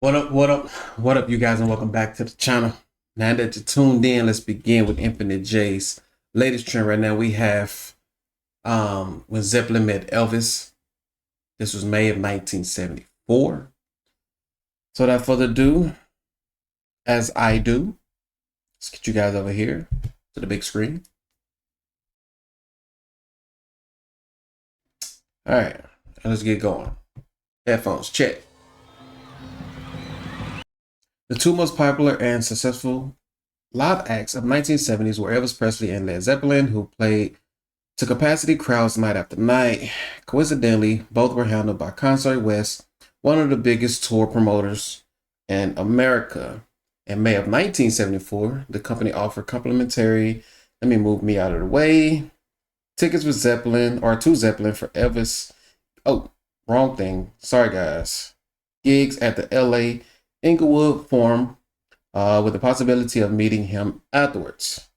What up, what up, what up, you guys, and welcome back to the channel. Now that you're tuned in, let's begin with Infinite J's latest trend. Right now we have when Zeppelin met Elvis. This was May of 1974. So without further ado, as I do, let's get you guys over here to the big screen. All right, let's get going. Headphones, check. The two most popular and successful live acts of 1970s were Elvis Presley and Led Zeppelin, who played to capacity crowds night after night. Coincidentally, both were handled by Concert West, one of the biggest tour promoters in America. In May of 1974, the company offered complimentary, let me move me out of the way, tickets with Zeppelin, or to Zeppelin for Elvis. Oh, wrong thing. Sorry, guys. Gigs at the LA Inglewood Forum with the possibility of meeting him afterwards.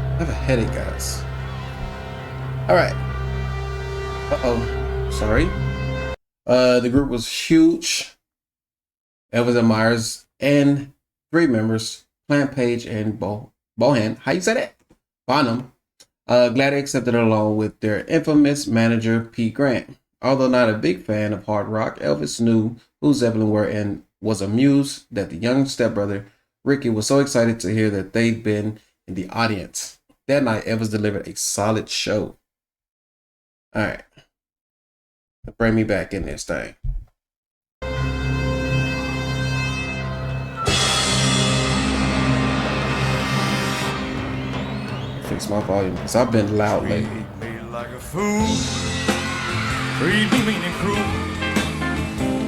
I have a headache, guys. All right. Sorry. The group was huge. Elvis admires and three members, Plant Page and Bohan. How you say that? Bonham. Gladly accepted along with their infamous manager, Pete Grant. Although not a big fan of hard rock, Elvis knew who Zeppelin were and was amused that the young stepbrother, Ricky, was so excited to hear that they'd been in the audience. That night, Elvis delivered a solid show. All right. Bring me back in this thing. Fix my volume because I've been loud lately. Treat me like a fool. Treat me mean and cruel.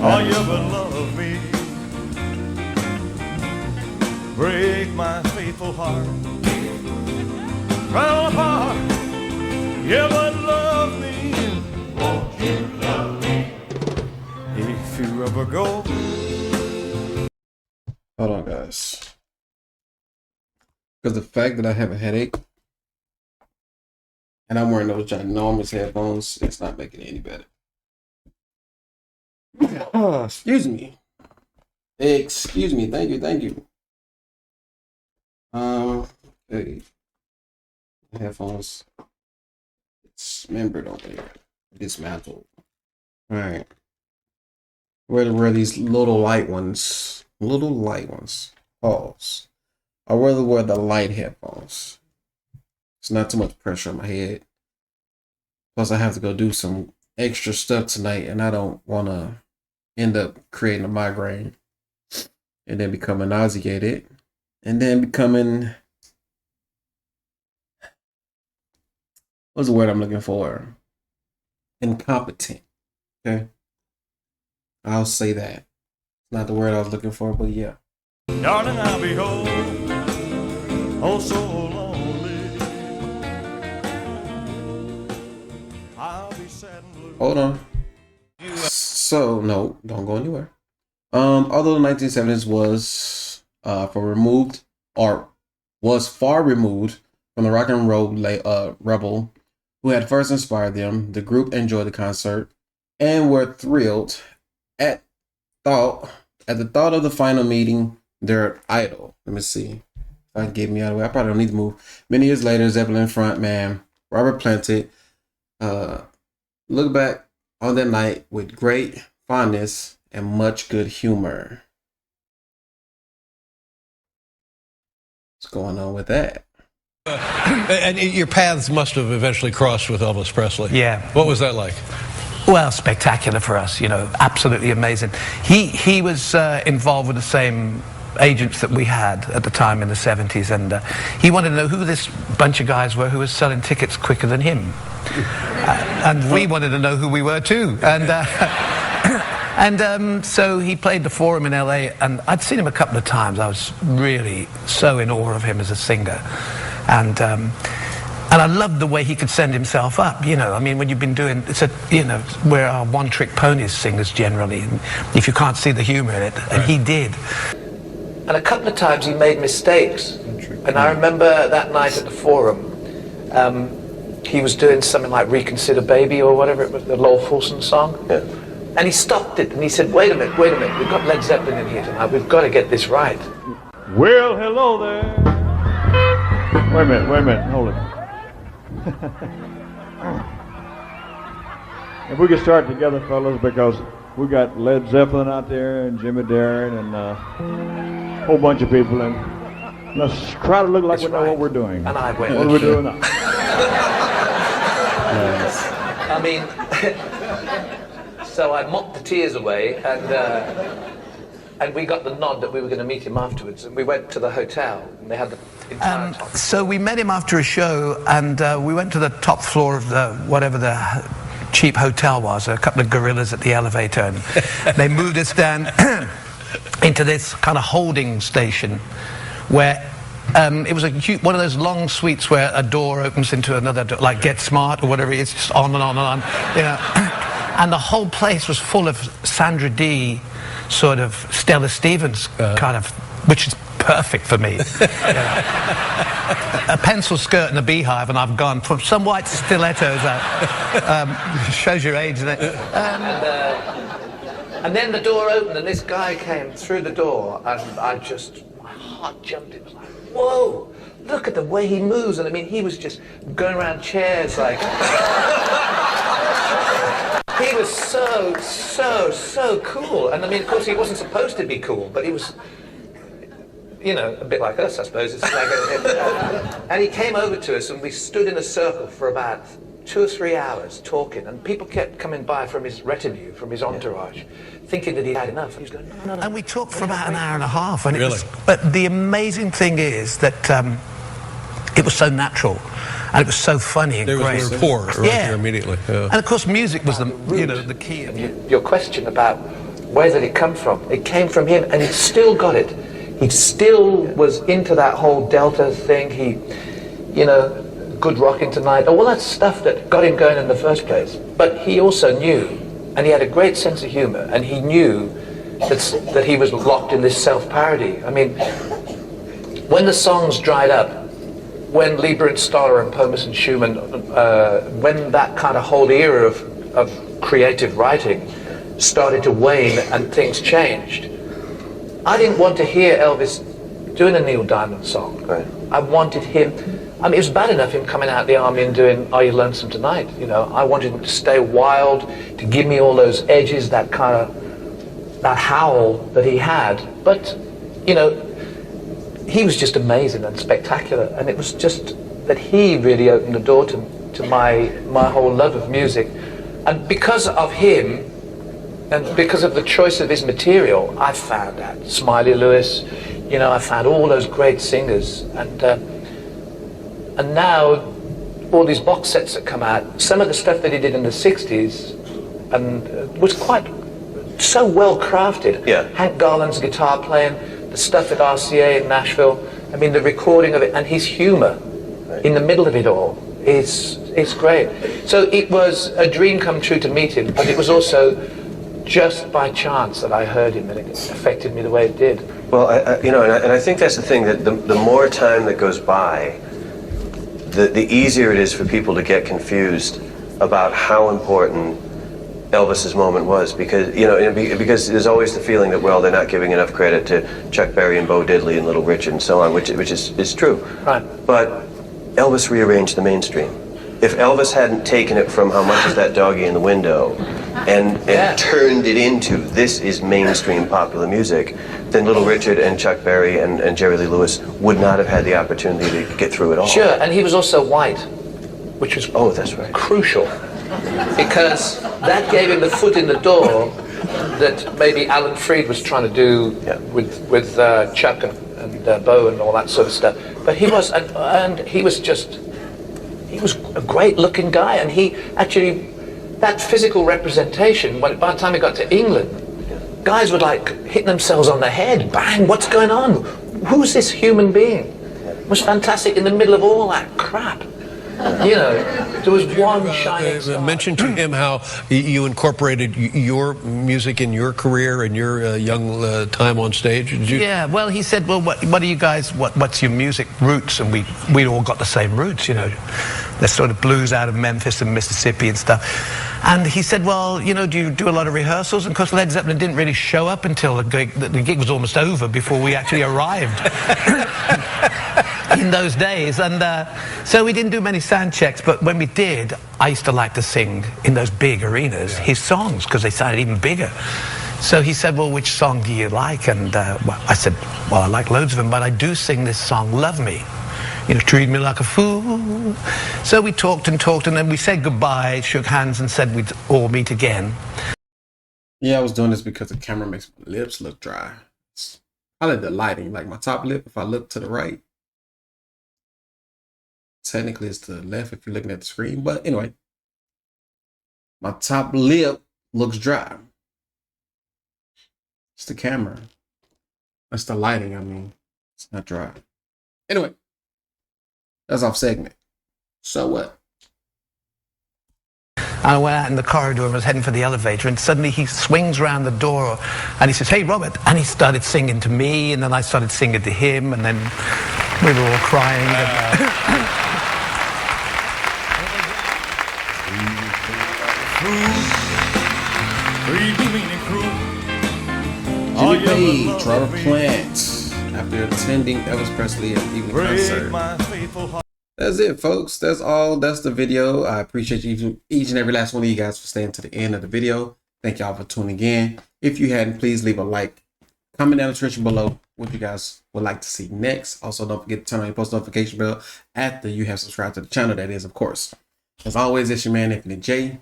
All you ever love me. Break my faithful heart. Round apart. You ever love me. Won't you love me? If you ever go. Hold on, guys. Because the fact that I have a headache and I'm wearing those ginormous headphones, it's not making it any better. Excuse me. Excuse me. Thank you. Thank you. Okay. Headphones. It's membered over here. Dismantled. All right. Where these little light ones? Little light ones. Pause. I rather wear the light headphones. It's not too much pressure on my head. Plus, I have to go do some extra stuff tonight, and I don't want to end up creating a migraine and then becoming nauseated and then becoming, what's the word I'm looking for? Incompetent. Okay. I'll say that. It's not the word I was looking for, but yeah. Darling, I'll be home. Oh, so lonely. I'll be sad and blue. Hold on. So no, don't go anywhere. Although the 1970s was was far removed from the rock and roll rebel who had first inspired them, the group enjoyed the concert and were thrilled at the thought of the final meeting their idol. Let me see if I can get me out of the way. I probably don't need to move. Many years later, Zeppelin frontman Robert Plant looked back on that night with great fondness and much good humor. What's going on with that? And your paths must have eventually crossed with Elvis Presley. Yeah. What was that like? Well, spectacular for us, you know, absolutely amazing. He was involved with the same agents that we had at the time in the 70s, and he wanted to know who this bunch of guys were who was selling tickets quicker than him. And we wanted to know who we were too. And so he played the Forum in LA, and I'd seen him a couple of times. I was really so in awe of him as a singer. And And I loved the way he could send himself up, you know. I mean, when you've been doing, we're one-trick ponies singers generally, and if you can't see the humor in it, and he did. And a couple of times he made mistakes. And I remember that night at the Forum, he was doing something like Reconsider Baby or whatever it was, the Lowell Fulson song. Yeah. And he stopped it and he said, wait a minute, we've got Led Zeppelin in here tonight, we've got to get this right. Well, hello there. Wait a minute, hold it. If we could start together, fellas, because we got Led Zeppelin out there and Jimmy Darren and a whole bunch of people, and let's try to look like we know what we're doing. And I went, what are we doing now? Yes. I mean, so I mopped the tears away, and we got the nod that we were going to meet him afterwards, and we went to the hotel, and they had the entire top. So we met him after a show, and we went to the top floor of the whatever the cheap hotel was. A couple of gorillas at the elevator, and they moved us down into this kind of holding station, where it was one of those long suites where a door opens into another door, like Get Smart or whatever it is, just on and on and on, you know. And the whole place was full of Sandra Dee, sort of Stella Stevens kind of, which is perfect for me. A pencil skirt and a beehive, and I've gone from some white stilettos out. Shows your age, doesn't it? And then the door opened, and this guy came through the door, and my heart jumped. It was like, whoa, look at the way he moves. And I mean, he was just going around chairs like... He was so cool. And I mean, of course, he wasn't supposed to be cool, but he was, you know, a bit like us, I suppose. It's like and he came over to us, and we stood in a circle for about 2 or 3 hours talking, and people kept coming by from his retinue, from his entourage, thinking that he'd had enough. And he was going, no. And we talked for about an hour and a half. And really? But the amazing thing is that it was so natural. And it was so funny and great. There was rapport right there immediately. Yeah. And of course, music was the key. Your question about where did it come from? It came from him, and he still got it. He still was into that whole Delta thing. He, you know, Good Rockin' Tonight, all that stuff that got him going in the first place. But he also knew, and he had a great sense of humor, and he knew that he was locked in this self-parody. I mean, when the songs dried up, when Lieber and Stoller and Pomus and Schumann, when that kind of whole era of creative writing started to wane and things changed, I didn't want to hear Elvis doing a Neil Diamond song. Right. I wanted him, I mean, it was bad enough him coming out of the army and doing Are You Lonesome Tonight, you know. I wanted him to stay wild, to give me all those edges, that kind of, that howl that he had. But, you know, he was just amazing and spectacular, and it was just that he really opened the door to my whole love of music. And because of him, and because of the choice of his material, I found out Smiley Lewis, you know, I found all those great singers, and now all these box sets that come out, some of the stuff that he did in the 60s and was quite so well crafted. Yeah. Hank Garland's guitar playing, the stuff at RCA in Nashville, I mean, the recording of it, and his humor in the middle of it all is great. So it was a dream come true to meet him, but it was also just by chance that I heard him, and it affected me the way it did. Well, I think that's the thing, that the more time that goes by, the easier it is for people to get confused about how important Elvis's moment was, because because there's always the feeling that, well, they're not giving enough credit to Chuck Berry and Bo Diddley and Little Richard and so on, which is true. Right. But Elvis rearranged the mainstream. If Elvis hadn't taken it from how much is that doggy in the window and turned it into this is mainstream popular music, then Little Richard and Chuck Berry and Jerry Lee Lewis would not have had the opportunity to get through it all. Sure, and he was also white, which was that's right, crucial, because that gave him the foot in the door that maybe Alan Freed was trying to do with Chuck and Bo and all that sort of stuff. But he was, and he was a great looking guy, and he actually, that physical representation, by the time he got to England, guys were like hitting themselves on the head, bang, what's going on? Who's this human being? It was fantastic in the middle of all that crap. You know, there was one shining star. Mention to him how you incorporated your music in your career and your young time on stage. Did you? Yeah, well, he said, well, what are you guys, what's your music roots? And we all got the same roots, you know. There's sort of blues out of Memphis and Mississippi and stuff. And he said, well, you know, do you do a lot of rehearsals? And of course, Led Zeppelin didn't really show up until the gig was almost over before we actually arrived. In those days, and so we didn't do many sound checks, but when we did, I used to like to sing in those big arenas his songs because they sounded even bigger. So he said, well, which song do you like? And well, I said, well, I like loads of them, but I do sing this song, Love Me. You know, treat me like a fool. So we talked, and then we said goodbye, shook hands, and said we'd all meet again. Yeah, I was doing this because the camera makes my lips look dry. It's probably the lighting, like my top lip, if I look to the right, technically it's to the left if you're looking at the screen, but anyway, my top lip looks dry. It's the camera. That's the lighting, I mean. It's not dry. Anyway, that's off segment. So what? I went out in the corridor and was heading for the elevator, and suddenly he swings around the door and he says, hey, Robert. And he started singing to me, and then I started singing to him, and then we were all crying. Jimmy Page, Robert Plant, after attending Elvis Presley at the evening concert. That's it, folks. That's all. That's the video. I appreciate each and every last one of you guys for staying to the end of the video. Thank y'all for tuning in. If you hadn't, please leave a like. Comment down in the description below what you guys would like to see next. Also, don't forget to turn on your post notification bell after you have subscribed to the channel. That is, of course. As always, it's your man, Infinite J.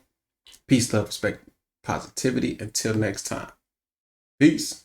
Peace, love, respect, positivity. Until next time. Peace.